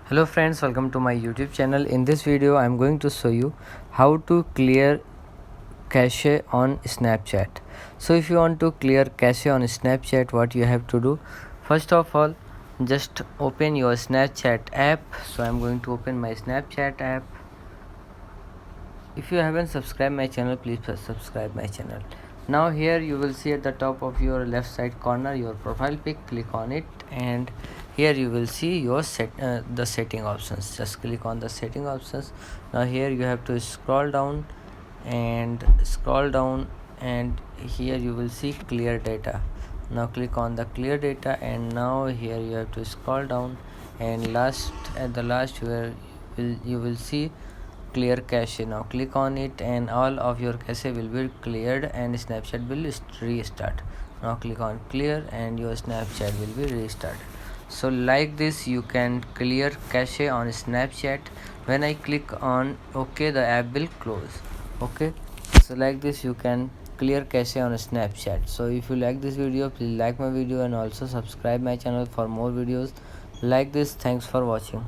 Hello friends, welcome to my YouTube channel. In this video I am going to show you how to clear cache on Snapchat. So if you want to clear cache on Snapchat, what you have to do, first of all, just open your Snapchat app. So I am going to open my Snapchat app. If you haven't subscribed my channel, please subscribe my channel. Now here you will see at the top of your left side corner your profile pic. Click on it, and here you will see your the setting options. Just click on the setting options. Now here you have to scroll down and here you will see clear data. Now click on the clear data, and now here you have to scroll down, and at the last you will see clear cache. Now click on it, and all of your cache will be cleared and Snapchat will restart. Now click on clear and your Snapchat will be restarted. So like this you can clear cache on Snapchat. When I click on OK, the app will close. Okay, so like this you can clear cache on Snapchat. So if you like this video, please like my video and also subscribe my channel for more videos like this. Thanks for watching.